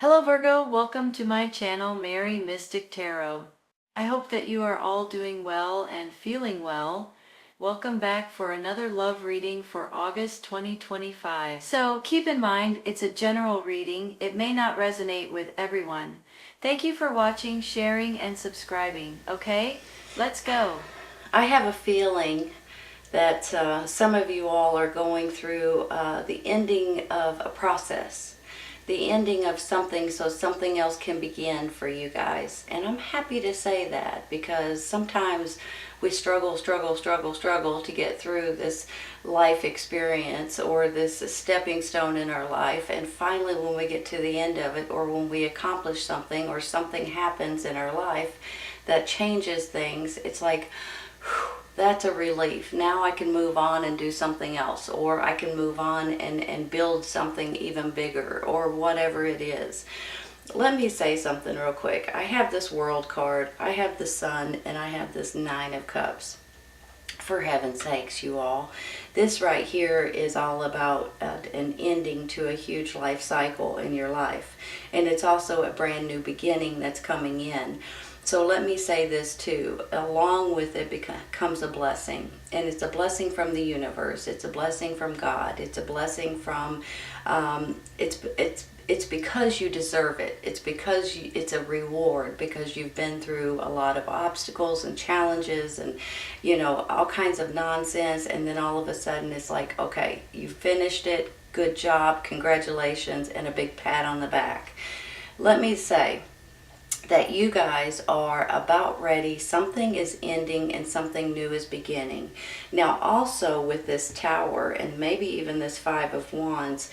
Hello Virgo, welcome to my channel, Mary Mystic Tarot. I hope that you are all doing well and feeling well. Welcome back for another love reading for August 2025. So keep in mind, it's a general reading. It may not resonate with everyone. Thank you for watching, sharing, and subscribing. Okay, let's go. I have a feeling that some of you all are going through the ending of a process, the ending of something so something else can begin for you guys. And I'm happy to say that because sometimes we struggle to get through this life experience or this stepping stone in our life. And finally, when we get to the end of it, or when we accomplish something or something happens in our life that changes things, it's like, whew, that's a relief. Now I can move on and do something else, or I can move on and build something even bigger, or whatever it is. Let me say something real quick. I have this World card, I have the Sun, and I have this Nine of Cups. For heaven's sakes, you all. This right here is all about an ending to a huge life cycle in your life. And it's also a brand new beginning that's coming in. So let me say this too, along with it comes a blessing, and it's a blessing from the universe, it's a blessing from God, it's a blessing from, it's because you deserve it, it's because it's a reward, because you've been through a lot of obstacles and challenges and, you know, all kinds of nonsense, and then all of a sudden it's like, okay, you finished it, good job, congratulations, and a big pat on the back. Let me say that you guys are about ready. Something is ending and something new is beginning. Now also with this Tower, and maybe even this Five of Wands,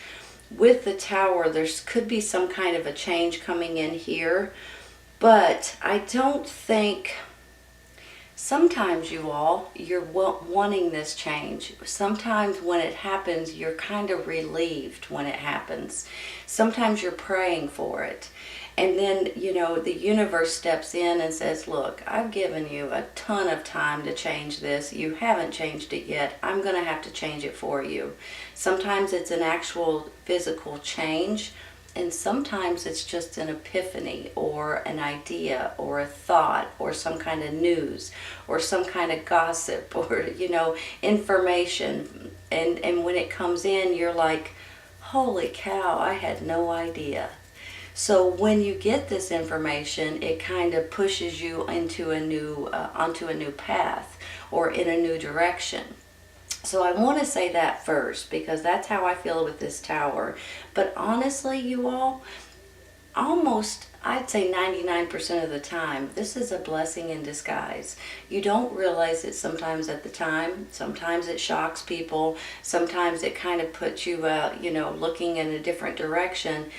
with the Tower there could be some kind of a change coming in here, but I don't think, sometimes you all, you're wanting this change. Sometimes when it happens, you're kind of relieved when it happens. Sometimes you're praying for it. And then, you know, the universe steps in and says, look, I've given you a ton of time to change this. You haven't changed it yet. I'm going to have to change it for you. Sometimes it's an actual physical change, and sometimes it's just an epiphany or an idea or a thought or some kind of news or some kind of gossip or, you know, information. And when it comes in, you're like, holy cow, I had no idea. So when you get this information, it kind of pushes you into a new, onto a new path or in a new direction. So I want to say that first because that's how I feel with this Tower. But honestly, you all, almost, I'd say 99% of the time, this is a blessing in disguise. You don't realize it sometimes at the time. Sometimes it shocks people. Sometimes it kind of puts you, you know, looking in a different direction.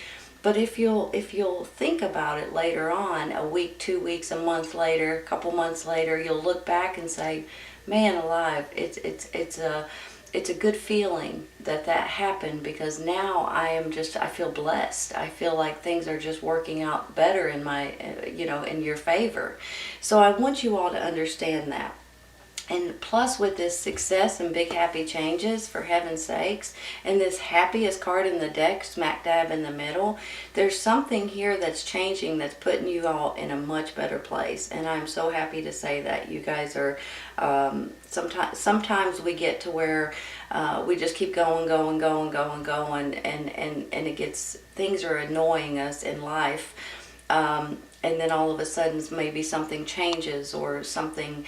But if you'll think about it later on, a week, 2 weeks, a month later, a couple months later, you'll look back and say, man alive, it's a good feeling that happened, because now I feel blessed. I feel like things are just working out better in my, you know, in your favor. So I want you all to understand that. And plus with this success and big happy changes, for heaven's sakes, and this happiest card in the deck smack dab in the middle, there's something here that's changing, that's putting you all in a much better place. And I'm so happy to say that you guys are, sometimes we get to where we just keep going, and it gets, things are annoying us in life. And then all of a sudden maybe something changes, or something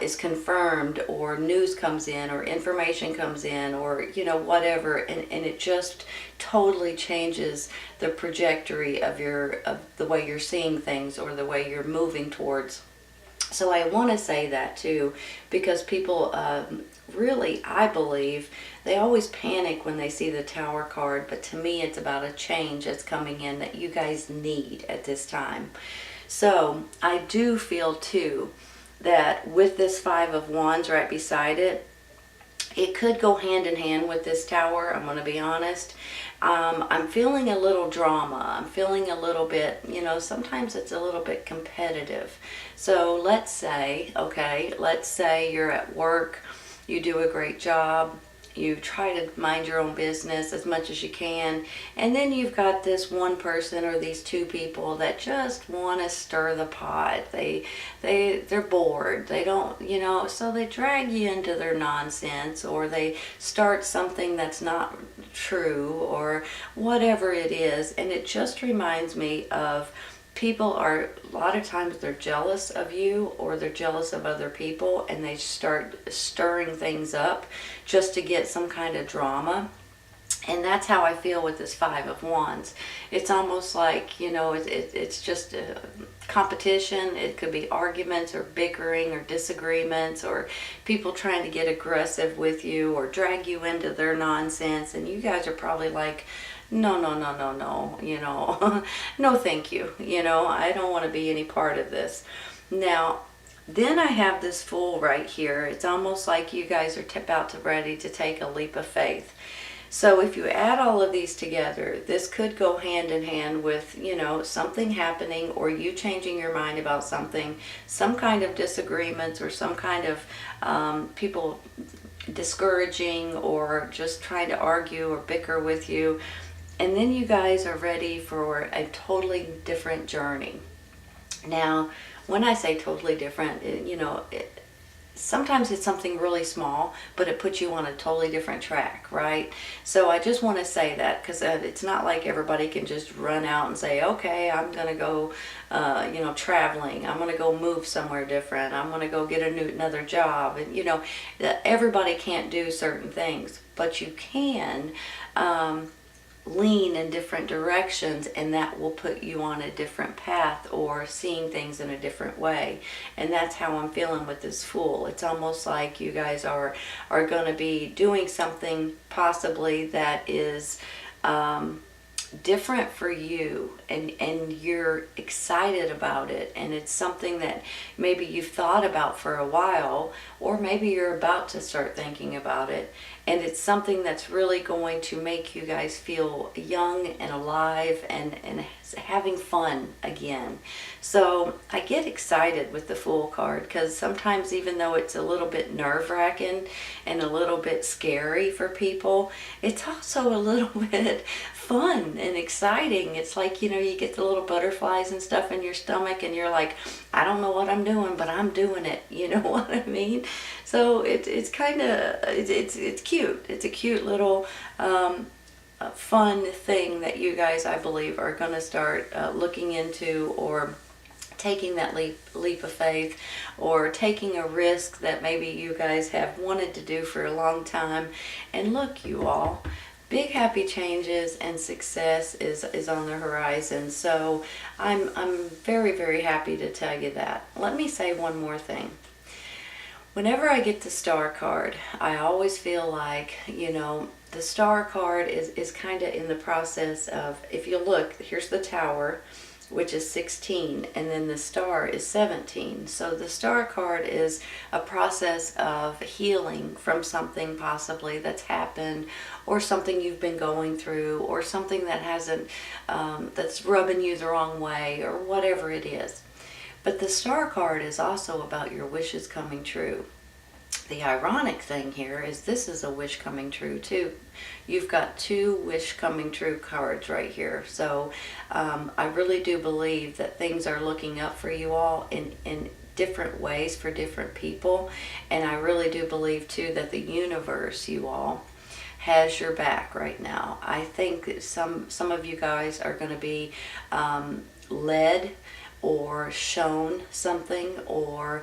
is confirmed, or news comes in, or information comes in, or, you know, whatever, and it just totally changes the trajectory of the way you're seeing things, or the way you're moving towards. So I want to say that too, because people really, I believe, they always panic when they see the Tower card, but to me it's about a change that's coming in that you guys need at this time. So I do feel too that with this Five of Wands right beside it, it could go hand in hand with this Tower, I'm going to be honest. I'm feeling a little drama. I'm feeling a little bit, you know, sometimes it's a little bit competitive. So let's say, okay, let's say you're at work, you do a great job, you try to mind your own business as much as you can, and then you've got this one person or these two people that just want to stir the pot. They're bored. They don't, so they drag you into their nonsense, or they start something that's not true, or whatever it is. And it just reminds me of people are, a lot of times they're jealous of you, or they're jealous of other people, and they start stirring things up just to get some kind of drama. And that's how I feel with this Five of Wands. It's almost like, it's just a competition. It could be arguments or bickering or disagreements, or people trying to get aggressive with you or drag you into their nonsense. And you guys are probably like, no, no, no, no, no, no thank you. I don't want to be any part of this. Now, then I have this Fool right here. It's almost like you guys are ready to take a leap of faith. So if you add all of these together, this could go hand in hand with, something happening, or you changing your mind about something, some kind of disagreements, or some kind of people discouraging or just trying to argue or bicker with you. And then you guys are ready for a totally different journey. Now, when I say totally different, sometimes it's something really small, but it puts you on a totally different track, right? So I just want to say that, because it's not like everybody can just run out and say, okay, I'm going to go, traveling. I'm going to go move somewhere different. I'm going to go get another job. And, everybody can't do certain things, but you can lean in different directions, and that will put you on a different path, or seeing things in a different way. And that's how I'm feeling with this Fool. It's almost like you guys are going to be doing something possibly that is different for you, and you're excited about it, and it's something that maybe you've thought about for a while, or maybe you're about to start thinking about it, and it's something that's really going to make you guys feel young and alive and having fun again. So I get excited with the Fool card, because sometimes, even though it's a little bit nerve-wracking and a little bit scary for people, it's also a little bit fun and exciting. It's like, you get the little butterflies and stuff in your stomach, and you're like, I don't know what I'm doing, but I'm doing it. You know what I mean? So it's kind of, it's cute. It's a cute little fun thing that you guys, I believe, are going to start looking into, or taking that leap of faith, or taking a risk that maybe you guys have wanted to do for a long time. And look, you all, big happy changes and success is on the horizon. So I'm very, very happy to tell you that. Let me say one more thing. Whenever I get the Star card, I always feel like, the Star card is kind of in the process of, if you look, here's the Tower, which is 16, and then the Star is 17. So the Star card is a process of healing from something possibly that's happened, or something you've been going through, or something that hasn't, that's rubbing you the wrong way, or whatever it is. But the Star card is also about your wishes coming true. The ironic thing here is this is a wish coming true too. You've got two wish coming true cards right here. So I really do believe that things are looking up for you all in different ways for different people. And I really do believe too that the universe, you all, has your back right now. I think that some of you guys are going to be led or shown something, or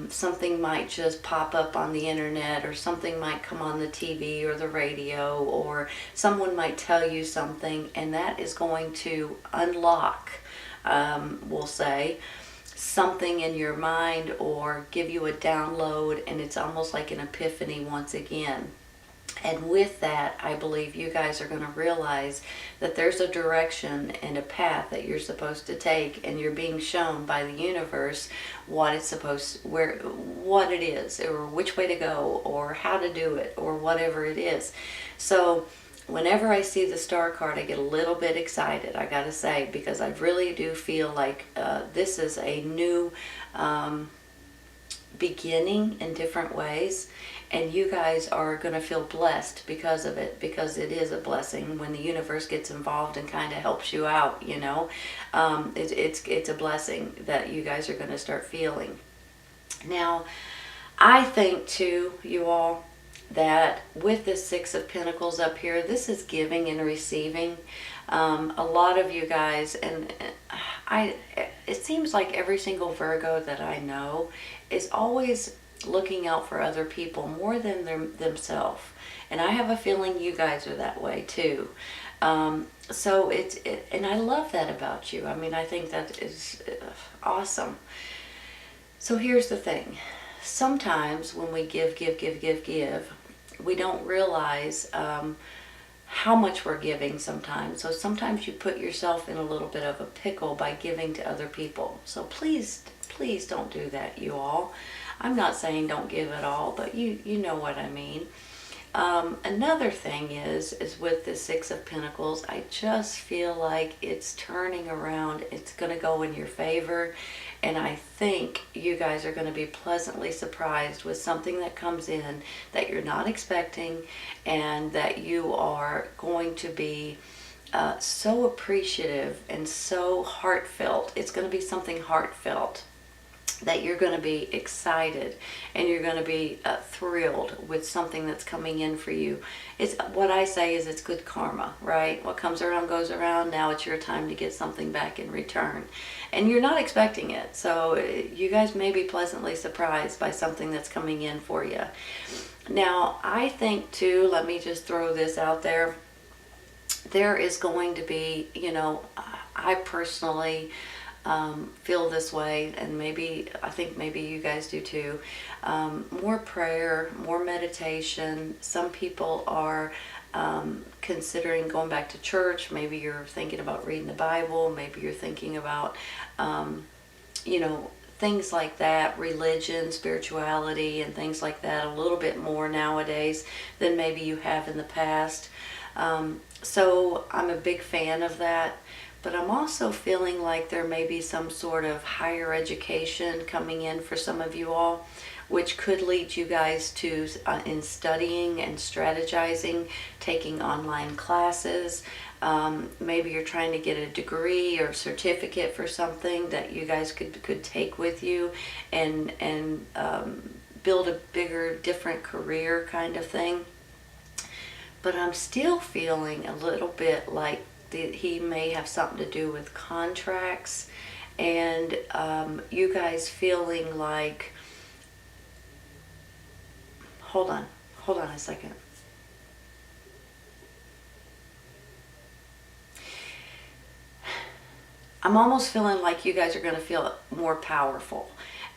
something might just pop up on the internet, or something might come on the TV or the radio, or someone might tell you something, and that is going to unlock, we'll say, something in your mind, or give you a download, and it's almost like an epiphany once again. And with that, I believe you guys are going to realize that there's a direction and a path that you're supposed to take, and you're being shown by the universe what it's what it is, or which way to go, or how to do it, or whatever it is. So whenever I see the Star card, I get a little bit excited, I gotta say, because I really do feel like this is a new beginning in different ways. and you guys are going to feel blessed because of it, because it is a blessing when the universe gets involved and kind of helps you out, you know. It's a blessing that you guys are going to start feeling. Now, I think too, you all, that with the Six of Pentacles up here, this is giving and receiving. A lot of you guys, and it seems like every single Virgo that I know is always looking out for other people more than themselves. And I have a feeling you guys are that way too. So and I love that about you. I mean, I think that is awesome. So here's the thing. Sometimes when we give, we don't realize how much we're giving sometimes. So sometimes you put yourself in a little bit of a pickle by giving to other people. So please don't do that, you all. I'm not saying don't give at all, but you know what I mean. Another thing is with the Six of Pentacles, I just feel like it's turning around. It's going to go in your favor. And I think you guys are going to be pleasantly surprised with something that comes in that you're not expecting, and that you are going to be so appreciative and so heartfelt. It's going to be something heartfelt that you're going to be excited, and you're going to be thrilled with something that's coming in for you. It's what I say is it's good karma, right? What comes around goes around. Now it's your time to get something back in return, and you're not expecting it. So you guys may be pleasantly surprised by something that's coming in for you. Now, I think too, let me just throw this out there. There is going to be, you know, I personally feel this way, and I think maybe you guys do too. More prayer, more meditation. Some people are considering going back to church. Maybe you're thinking about reading the Bible. Maybe you're thinking about, you know, things like that, religion, spirituality, and things like that a little bit more nowadays than maybe you have in the past. So I'm a big fan of that. But I'm also feeling like there may be some sort of higher education coming in for some of you all, which could lead you guys to, in studying and strategizing, taking online classes. Maybe you're trying to get a degree or certificate for something that you guys could take with you and build a bigger, different career kind of thing. But I'm still feeling a little bit like he may have something to do with contracts, and you guys feeling like, hold on a second. I'm almost feeling like you guys are going to feel more powerful.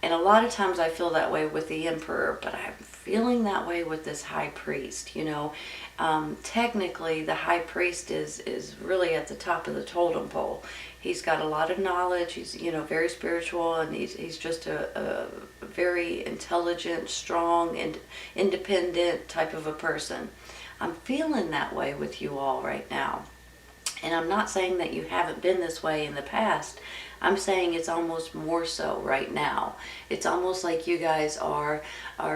And a lot of times I feel that way with the Emperor, but I'm feeling that way with this High Priest, you know. Technically, the High Priest is really at the top of the totem pole. He's got a lot of knowledge. He's, you know, very spiritual, and he's just a very intelligent, strong, and independent type of a person. I'm feeling that way with you all right now. And I'm not saying that you haven't been this way in the past. I'm saying it's almost more so right now. It's almost like you guys are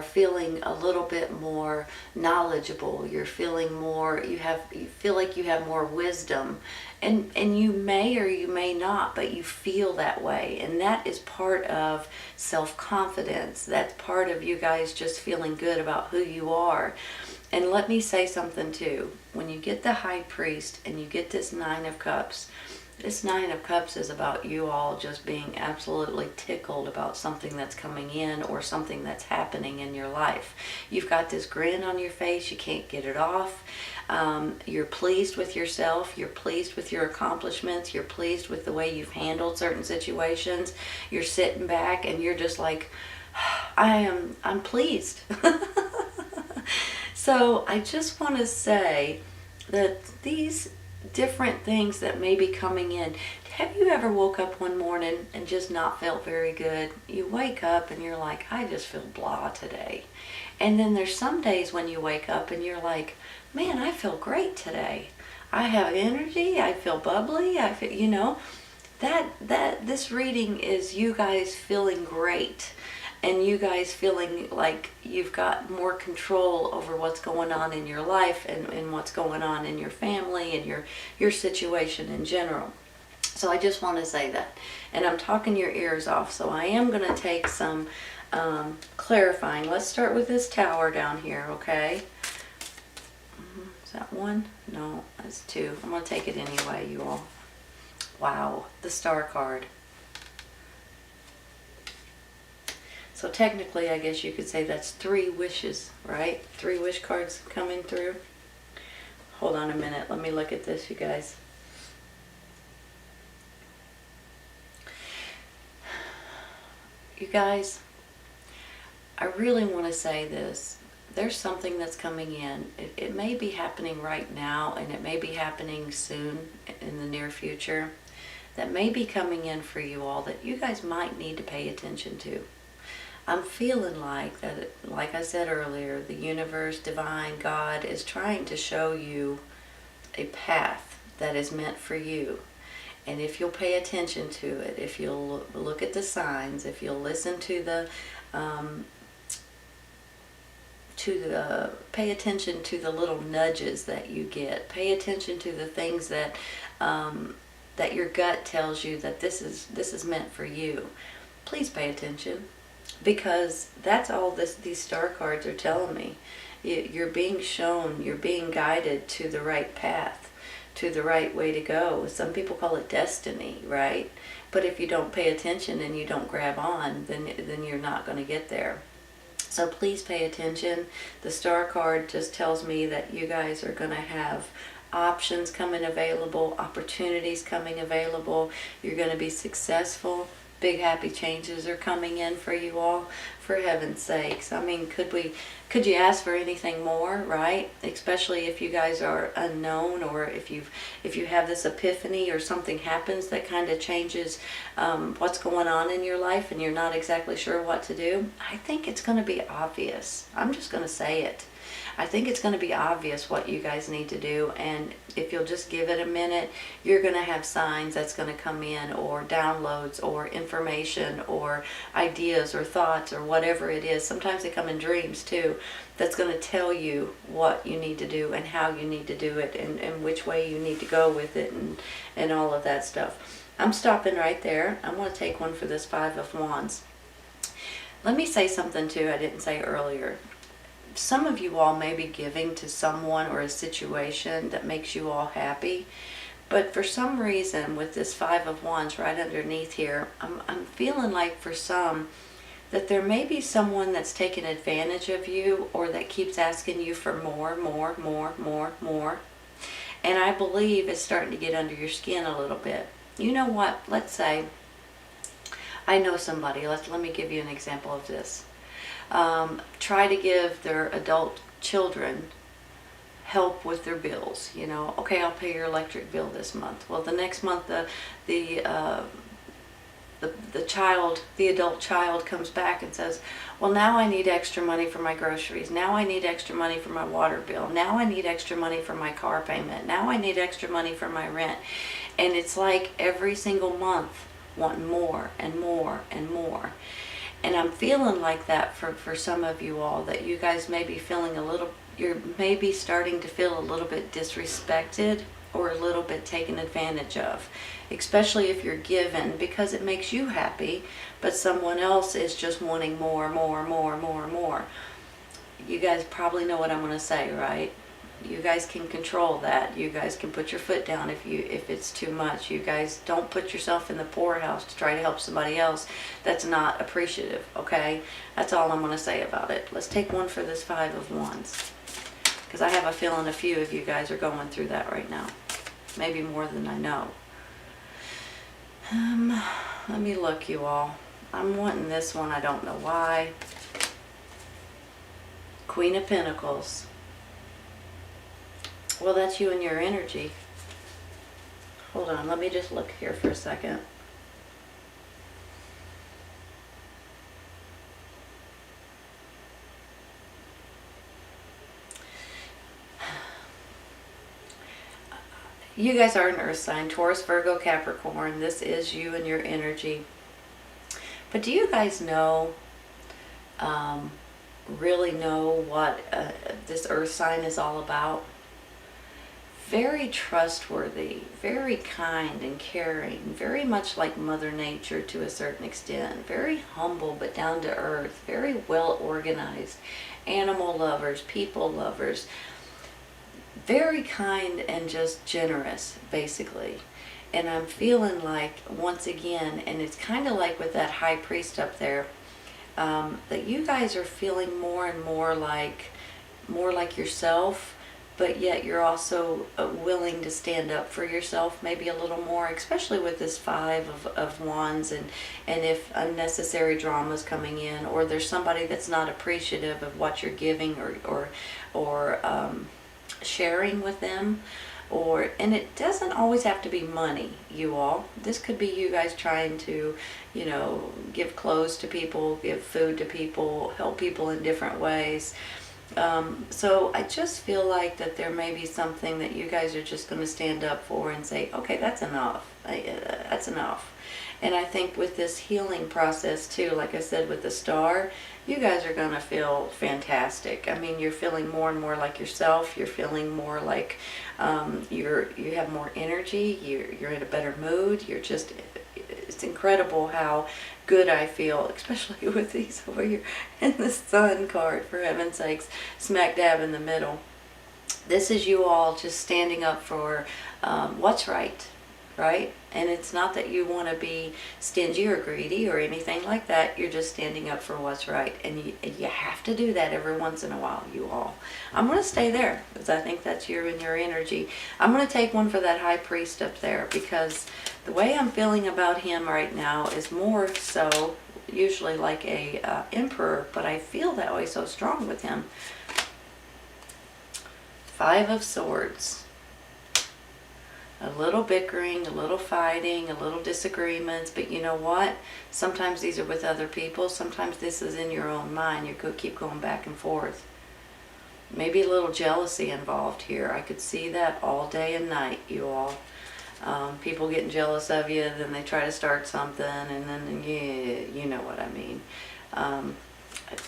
feeling a little bit more knowledgeable. You're feeling more, you feel like you have more wisdom. And you may or you may not, but you feel that way. And that is part of self-confidence. That's part of you guys just feeling good about who you are. And let me say something too. When you get the High Priest and you get this Nine of Cups, this Nine of Cups is about you all just being absolutely tickled about something that's coming in or something that's happening in your life. You've got this grin on your face. You can't get it off. You're pleased with yourself. You're pleased with your accomplishments. You're pleased with the way you've handled certain situations. You're sitting back and you're just like, I'm pleased. So I just want to say that these different things that may be coming in. Have you ever woke up one morning and just not felt very good? You wake up and you're like, I just feel blah today. And then there's some days when you wake up and you're like, man, I feel great today. I have energy. I feel bubbly. I feel, you know, that this reading is you guys feeling great. and you guys feeling like you've got more control over what's going on in your life and what's going on in your family and your situation in general. So I just want to say that. And I'm talking your ears off, so I am going to take some clarifying. Let's start with this Tower down here, okay? Is that one? No, that's two. I'm going to take it anyway, you all. Wow, the Star card. So technically, I guess you could say that's 3 wishes, right? 3 wish cards coming through. Hold on a minute. Let me look at this, you guys. You guys, I really want to say this. There's something that's coming in. It may be happening right now, and it may be happening soon in the near future. That may be coming in for you all that you guys might need to pay attention to. I'm feeling like that, like I said earlier, the universe, divine, God is trying to show you a path that is meant for you. And if you'll pay attention to it, if you'll look at the signs, if you'll listen to the pay attention to the little nudges that you get, pay attention to the things that that your gut tells you that this is meant for you. Please pay attention, because that's all these star cards are telling me. You're being shown, you're being guided to the right path, to the right way to go. Some people call it destiny, right? But if you don't pay attention and you don't grab on, then you're not going to get there. So please pay attention. The Star card just tells me that you guys are going to have options coming available, opportunities coming available. You're going to be successful. Big happy changes are coming in for you all, for heaven's sakes. I mean, could you ask for anything more, right? Especially if you guys are unknown, or if you have this epiphany or something happens that kind of changes what's going on in your life and you're not exactly sure what to do. I think it's going to be obvious. I'm just going to say it. I think it's going to be obvious what you guys need to do, and if you'll just give it a minute, you're going to have signs that's going to come in, or downloads, or information, or ideas, or thoughts, or whatever it is. Sometimes they come in dreams too, that's going to tell you what you need to do and how you need to do it, and which way you need to go with it, and all of that stuff. I'm stopping right there. I'm going to take one for this 5 of Wands. Let me say something too I didn't say earlier. Some of you all may be giving to someone or a situation that makes you all happy, but for some reason with this 5 of Wands right underneath here, I'm feeling like for some that there may be someone that's taking advantage of you, or that keeps asking you for more. And I believe it's starting to get under your skin a little bit. You know what? Let's say I know somebody. Let me give you an example of this. Try to give their adult children help with their bills. You know, okay, I'll pay your electric bill this month. Well, the next month the adult child comes back and says, well, now I need extra money for my groceries. Now I need extra money for my water bill. Now I need extra money for my car payment. Now I need extra money for my rent. And it's like every single month wanting more and more and more. And I'm feeling like that for some of you all, that you guys may be feeling you're maybe starting to feel a little bit disrespected, or a little bit taken advantage of, especially if you're given because it makes you happy, but someone else is just wanting more. You guys probably know what I'm going to say, right? You guys can control that. You guys can put your foot down if it's too much. You guys don't put yourself in the poorhouse to try to help somebody else that's not appreciative, okay? That's all I'm going to say about it. Let's take one for this 5 of Wands, because I have a feeling a few of you guys are going through that right now. Maybe more than I know. Let me look, you all. I'm wanting this one. I don't know why. Queen of Pentacles. Well, that's you and your energy. Hold on, let me just look here for a second. You guys are an earth sign, Taurus, Virgo, Capricorn. This is you and your energy. But do you guys know really know what this earth sign is all about. Very trustworthy, very kind and caring, very much like Mother Nature to a certain extent, very humble but down to earth, very well organized, animal lovers, people lovers, very kind and just generous, basically. And I'm feeling like, once again, and it's kind of like with that high priest up there, that you guys are feeling more and more like yourself, but yet you're also willing to stand up for yourself maybe a little more, especially with this Five of Wands, and if unnecessary drama is coming in, or there's somebody that's not appreciative of what you're giving or sharing with them. And it doesn't always have to be money, you all. This could be you guys trying to, give clothes to people, give food to people, help people in different ways. So I just feel like that there may be something that you guys are just going to stand up for and say, okay, that's enough. That's enough. And I think with this healing process too, like I said, with the star, you guys are going to feel fantastic. I mean, you're feeling more and more like yourself. You're feeling more like you have more energy. You're in a better mood. It's incredible how good I feel, especially with these over here and the Sun card, for heaven's sakes, smack dab in the middle. This is you all just standing up for what's right? And it's not that you want to be stingy or greedy or anything like that. You're just standing up for what's right, and you have to do that every once in a while, you all. I'm going to stay there because I think that's your energy. I'm going to take one for that high priest up there, because the way I'm feeling about him right now is more so usually like a emperor, but I feel that way so strong with him. Five of Swords. A little bickering, a little fighting, a little disagreements, but you know what? Sometimes these are with other people. Sometimes this is in your own mind. You could keep going back and forth. Maybe a little jealousy involved here. I could see that all day and night, you all. People getting jealous of you, then they try to start something, and then, yeah, you know what I mean. I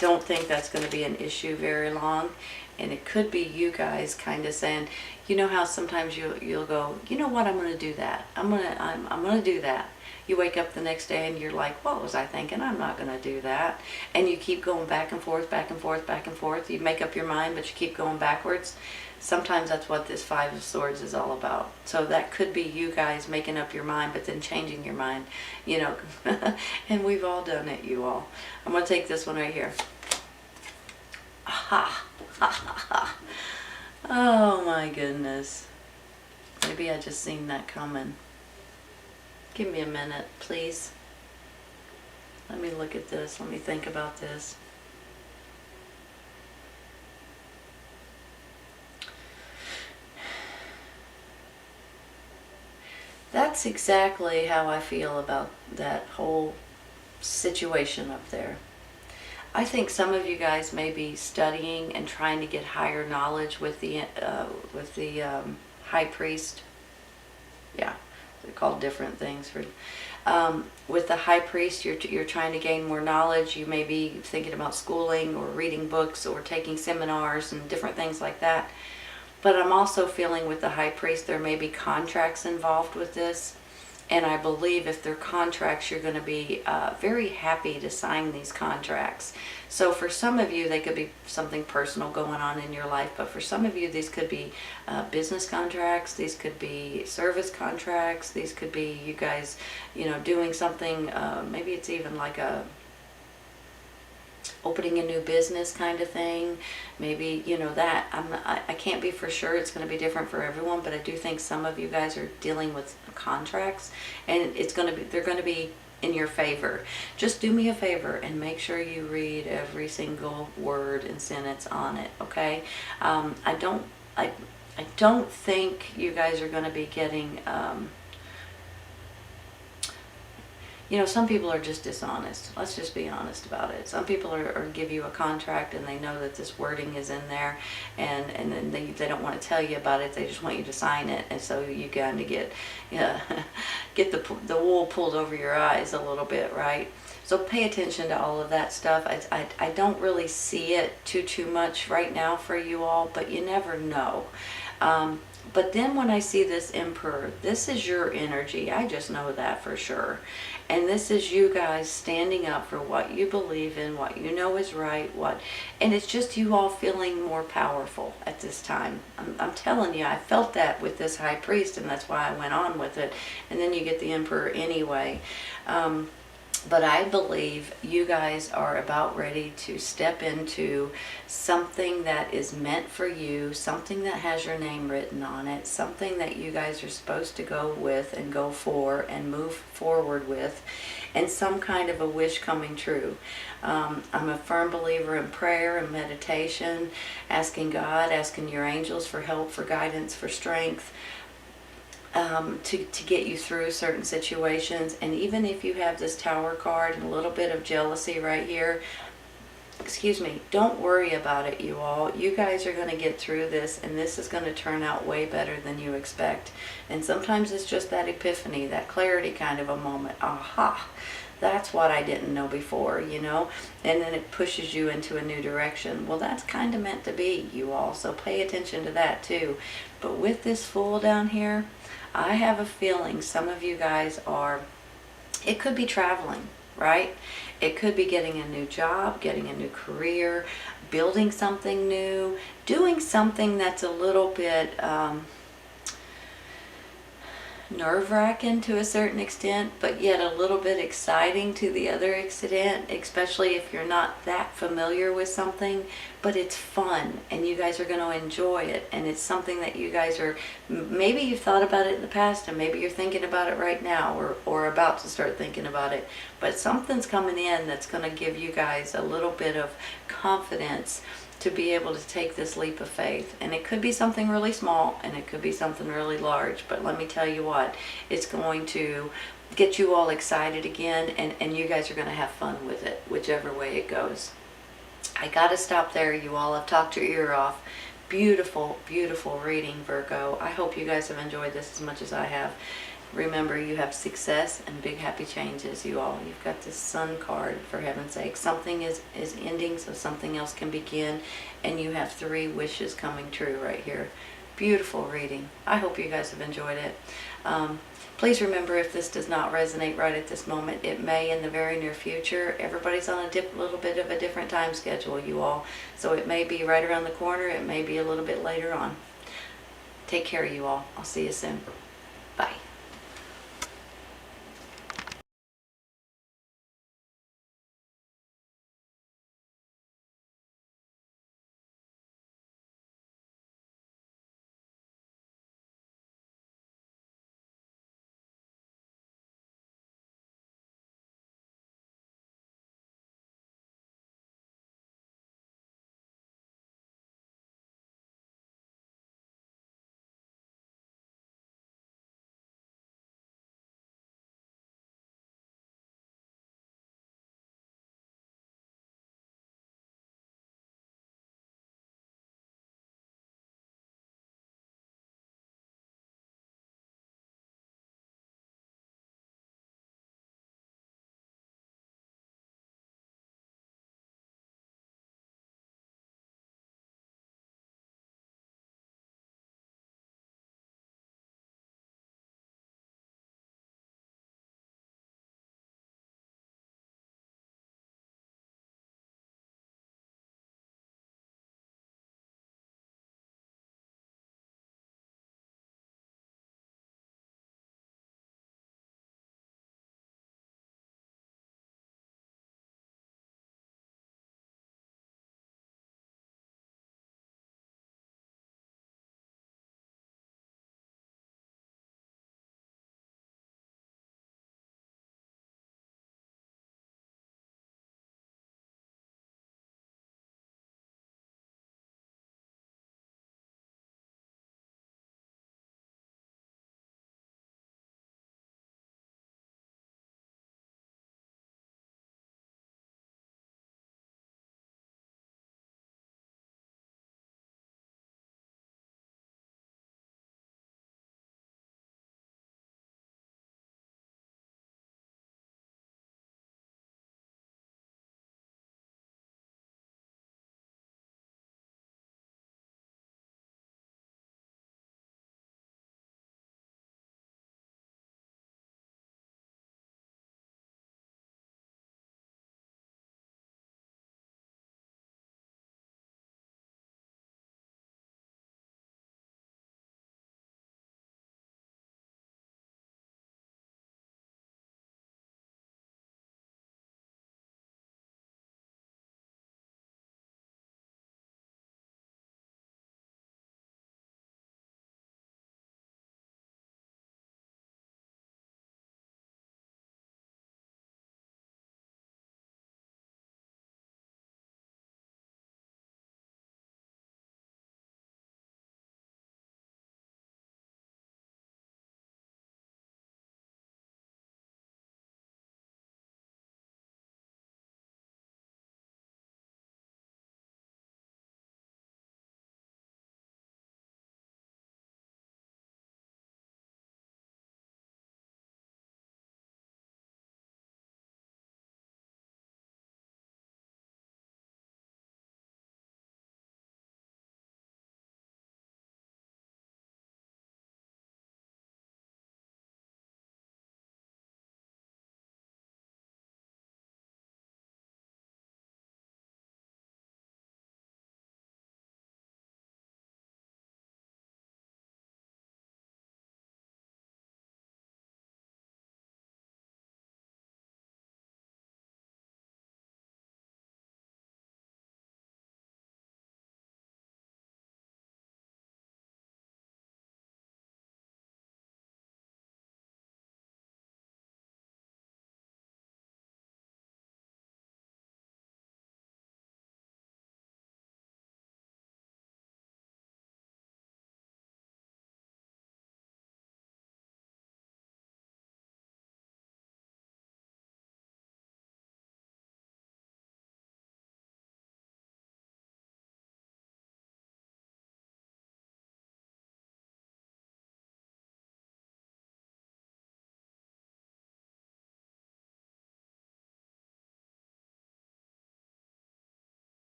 don't think that's going to be an issue very long. And it could be you guys kind of saying, you know how sometimes you'll go, you know what, I'm going to do that. I'm going to do that. You wake up the next day and you're like, what was I thinking? I'm not going to do that. And you keep going back and forth, back and forth, back and forth. You make up your mind, but you keep going backwards. Sometimes that's what this Five of Swords is all about. So that could be you guys making up your mind, but then changing your mind, and we've all done it, you all. I'm going to take this one right here. Aha. Oh my goodness. Maybe I just seen that coming. Give me a minute, please. Let me look at this. Let me think about this. That's exactly how I feel about that whole situation up there. I think some of you guys may be studying and trying to get higher knowledge with the high priest. Yeah, they're called different things. With the high priest, you're trying to gain more knowledge. You may be thinking about schooling or reading books or taking seminars and different things like that. But I'm also feeling with the high priest there may be contracts involved with this. And I believe if they're contracts, you're going to be very happy to sign these contracts. So for some of you, they could be something personal going on in your life. But for some of you, these could be business contracts. These could be service contracts. These could be you guys, doing something. Maybe it's even like opening a new business kind of thing. Maybe that I can't be for sure. It's going to be different for everyone, but I do think some of you guys are dealing with contracts, and they're going to be in your favor. Just do me a favor and make sure you read every single word and sentence on it, okay? I don't think you guys are going to be getting some people are just dishonest. Let's just be honest about it. Some people are give you a contract and they know that this wording is in there, and then they don't want to tell you about it. They just want you to sign it, and so you kind of get the wool pulled over your eyes a little bit, right? So pay attention to all of that stuff. I don't really see it too much right now for you all, but you never know. But then when I see this Emperor, this is your energy. I just know that for sure. And this is you guys standing up for what you believe in, what you know is right, and it's just you all feeling more powerful at this time. I'm telling you, I felt that with this High Priest, and that's why I went on with it. And then you get the Emperor anyway. But I believe you guys are about ready to step into something that is meant for you, something that has your name written on it, something that you guys are supposed to go with and go for and move forward with, and some kind of a wish coming true. I'm a firm believer in prayer and meditation, asking God, asking your angels for help, for guidance, for strength. To get you through certain situations. And even if you have this Tower card and a little bit of jealousy right here, excuse me, don't worry about it, you all. You guys are going to get through this, and this is going to turn out way better than you expect. And sometimes it's just that epiphany, that clarity kind of a moment. Aha! That's what I didn't know before, you know? And then it pushes you into a new direction. Well, that's kind of meant to be, you all. So pay attention to that too. But with this Fool down here, I have a feeling some of you guys are, it could be traveling, right? It could be getting a new job, getting a new career, building something new, doing something that's a little bit nerve-wracking to a certain extent, but yet a little bit exciting to the other extent, especially if you're not that familiar with something. But it's fun, and you guys are going to enjoy it, and it's something that you guys are, maybe you've thought about it in the past, and maybe you're thinking about it right now, or about to start thinking about it. But something's coming in that's going to give you guys a little bit of confidence to be able to take this leap of faith. And it could be something really small, and it could be something really large, but let me tell you what, it's going to get you all excited again, and you guys are going to have fun with it, whichever way it goes. I gotta stop there, you all. I've talked your ear off. Beautiful, beautiful reading, Virgo. I hope you guys have enjoyed this as much as I have. Remember, you have success and big happy changes, you all. You've got this Sun card, for heaven's sake. Something is ending so something else can begin, and you have 3 wishes coming true right here. Beautiful reading. I hope you guys have enjoyed it. Please remember, if this does not resonate right at this moment, it may in the very near future. Everybody's on a little bit of a different time schedule, you all. So it may be right around the corner. It may be a little bit later on. Take care, you all. I'll see you soon. Bye.